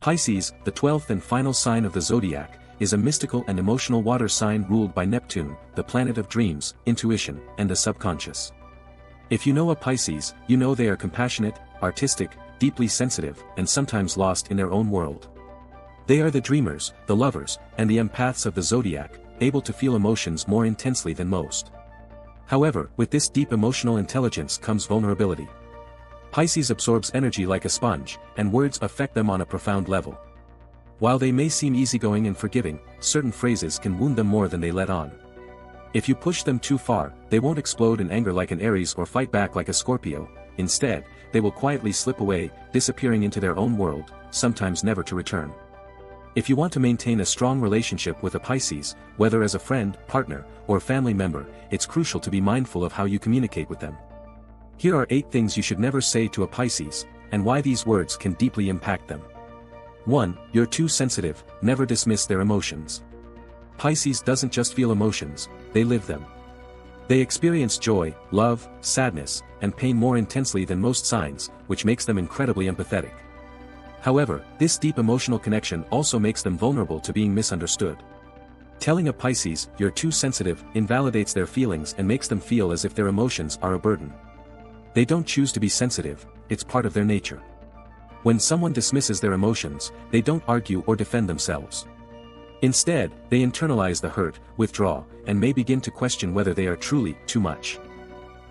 Pisces, the 12th and final sign of the zodiac, is a mystical and emotional water sign ruled by Neptune, the planet of dreams, intuition, and the subconscious. If you know a Pisces, you know they are compassionate, artistic, deeply sensitive, and sometimes lost in their own world. They are the dreamers, the lovers, and the empaths of the zodiac, able to feel emotions more intensely than most. However, with this deep emotional intelligence comes vulnerability. Pisces absorbs energy like a sponge, and words affect them on a profound level. While they may seem easygoing and forgiving, certain phrases can wound them more than they let on. If you push them too far, they won't explode in anger like an Aries or fight back like a Scorpio. Instead, they will quietly slip away, disappearing into their own world, sometimes never to return. If you want to maintain a strong relationship with a Pisces, whether as a friend, partner, or family member, it's crucial to be mindful of how you communicate with them. Here are 8 things you should never say to a Pisces, and why these words can deeply impact them. 1. You're too sensitive. Never dismiss their emotions. Pisces doesn't just feel emotions, they live them. They experience joy, love, sadness, and pain more intensely than most signs, which makes them incredibly empathetic. However, this deep emotional connection also makes them vulnerable to being misunderstood. Telling a Pisces, "You're too sensitive," invalidates their feelings and makes them feel as if their emotions are a burden. They don't choose to be sensitive, it's part of their nature. When someone dismisses their emotions, they don't argue or defend themselves. Instead, they internalize the hurt, withdraw, and may begin to question whether they are truly too much.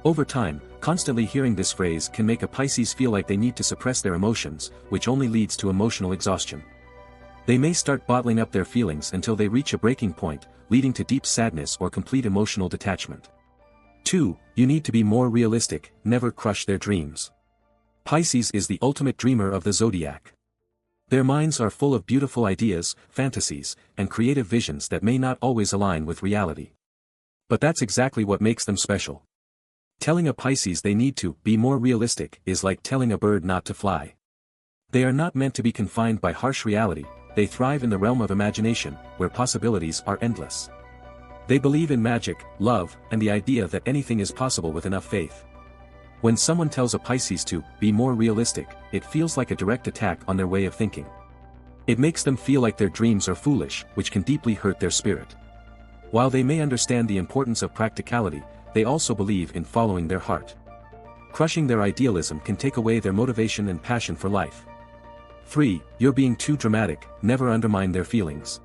Over time, constantly hearing this phrase can make a Pisces feel like they need to suppress their emotions, which only leads to emotional exhaustion. They may start bottling up their feelings until they reach a breaking point, leading to deep sadness or complete emotional detachment. 2. You need to be more realistic. Never crush their dreams. Pisces is the ultimate dreamer of the zodiac. Their minds are full of beautiful ideas, fantasies, and creative visions that may not always align with reality. But that's exactly what makes them special. Telling a Pisces they need to be more realistic is like telling a bird not to fly. They are not meant to be confined by harsh reality, they thrive in the realm of imagination, where possibilities are endless. They believe in magic, love, and the idea that anything is possible with enough faith. When someone tells a Pisces to be more realistic, it feels like a direct attack on their way of thinking. It makes them feel like their dreams are foolish, which can deeply hurt their spirit. While they may understand the importance of practicality, they also believe in following their heart. Crushing their idealism can take away their motivation and passion for life. 3. You're being too dramatic. Never undermine their feelings.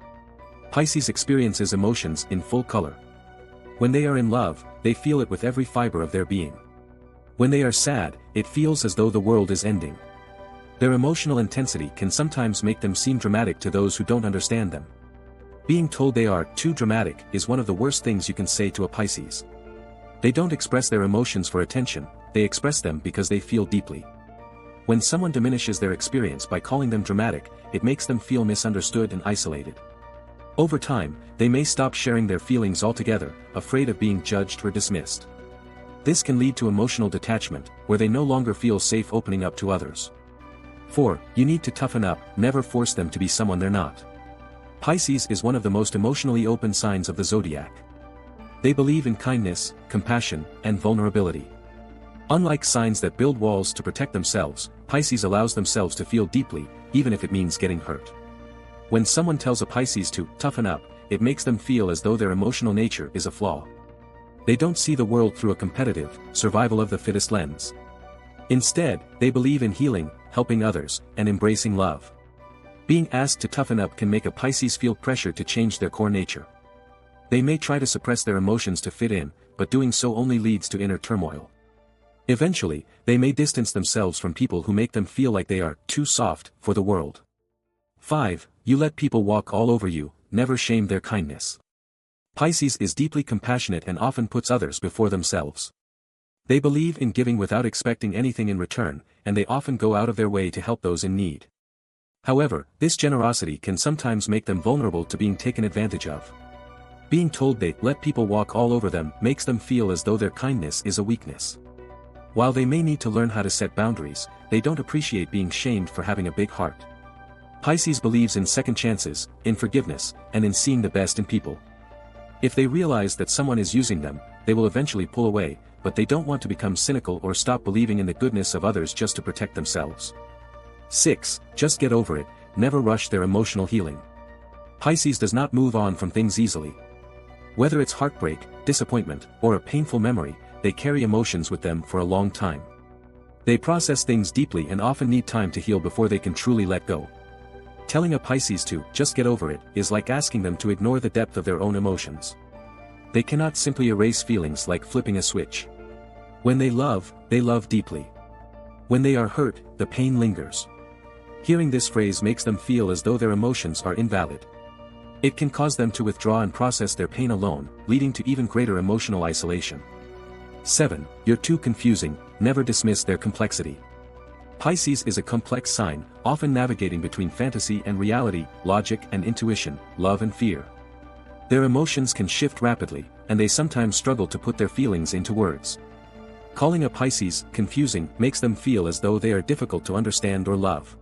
Pisces experiences emotions in full color. When they are in love, they feel it with every fiber of their being. When they are sad, it feels as though the world is ending. Their emotional intensity can sometimes make them seem dramatic to those who don't understand them. Being told they are too dramatic is one of the worst things you can say to a Pisces. They don't express their emotions for attention, they express them because they feel deeply. When someone diminishes their experience by calling them dramatic, it makes them feel misunderstood and isolated. Over time, they may stop sharing their feelings altogether, afraid of being judged or dismissed. This can lead to emotional detachment, where they no longer feel safe opening up to others. 4. You need to toughen up. Never force them to be someone they're not. Pisces is one of the most emotionally open signs of the zodiac. They believe in kindness, compassion, and vulnerability. Unlike signs that build walls to protect themselves, Pisces allows themselves to feel deeply, even if it means getting hurt. When someone tells a Pisces to toughen up, it makes them feel as though their emotional nature is a flaw. They don't see the world through a competitive, survival of the fittest lens. Instead, they believe in healing, helping others, and embracing love. Being asked to toughen up can make a Pisces feel pressure to change their core nature. They may try to suppress their emotions to fit in, but doing so only leads to inner turmoil. Eventually, they may distance themselves from people who make them feel like they are too soft for the world. 5. You let people walk all over you. Never shame their kindness. Pisces is deeply compassionate and often puts others before themselves. They believe in giving without expecting anything in return, and they often go out of their way to help those in need. However, this generosity can sometimes make them vulnerable to being taken advantage of. Being told they let people walk all over them makes them feel as though their kindness is a weakness. While they may need to learn how to set boundaries, they don't appreciate being shamed for having a big heart. Pisces believes in second chances, in forgiveness, and in seeing the best in people. If they realize that someone is using them, they will eventually pull away, but they don't want to become cynical or stop believing in the goodness of others just to protect themselves. 6. Just get over it. never rush their emotional healing. Pisces does not move on from things easily. Whether it's heartbreak, disappointment, or a painful memory, they carry emotions with them for a long time. They process things deeply and often need time to heal before they can truly let go. Telling a Pisces to just get over it is like asking them to ignore the depth of their own emotions. They cannot simply erase feelings like flipping a switch. When they love deeply. When they are hurt, the pain lingers. Hearing this phrase makes them feel as though their emotions are invalid. It can cause them to withdraw and process their pain alone, leading to even greater emotional isolation. 7. You're too confusing, never dismiss their complexity. Pisces is a complex sign, often navigating between fantasy and reality, logic and intuition, love and fear. Their emotions can shift rapidly, and they sometimes struggle to put their feelings into words. Calling a Pisces confusing makes them feel as though they are difficult to understand or love.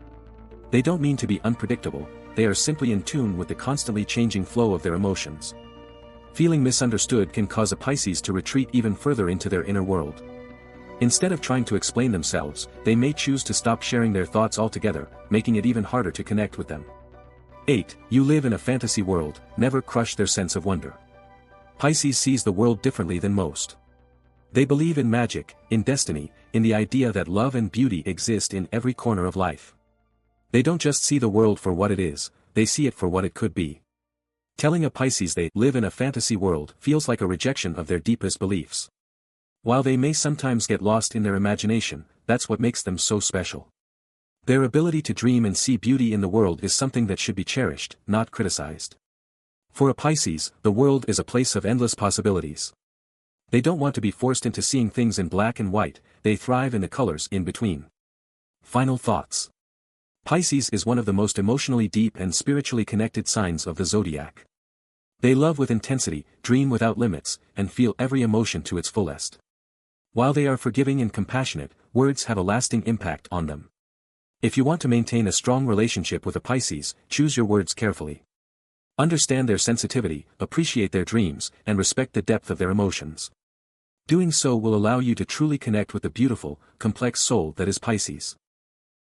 They don't mean to be unpredictable, they are simply in tune with the constantly changing flow of their emotions. Feeling misunderstood can cause a Pisces to retreat even further into their inner world. Instead of trying to explain themselves, they may choose to stop sharing their thoughts altogether, making it even harder to connect with them. 8. You live in a fantasy world, never crush their sense of wonder. Pisces sees the world differently than most. They believe in magic, in destiny, in the idea that love and beauty exist in every corner of life. They don't just see the world for what it is, they see it for what it could be. Telling a Pisces they live in a fantasy world feels like a rejection of their deepest beliefs. While they may sometimes get lost in their imagination, that's what makes them so special. Their ability to dream and see beauty in the world is something that should be cherished, not criticized. For a Pisces, the world is a place of endless possibilities. They don't want to be forced into seeing things in black and white, they thrive in the colors in between. Final thoughts. Pisces is one of the most emotionally deep and spiritually connected signs of the zodiac. They love with intensity, dream without limits, and feel every emotion to its fullest. While they are forgiving and compassionate, words have a lasting impact on them. If you want to maintain a strong relationship with a Pisces, choose your words carefully. Understand their sensitivity, appreciate their dreams, and respect the depth of their emotions. Doing so will allow you to truly connect with the beautiful, complex soul that is Pisces.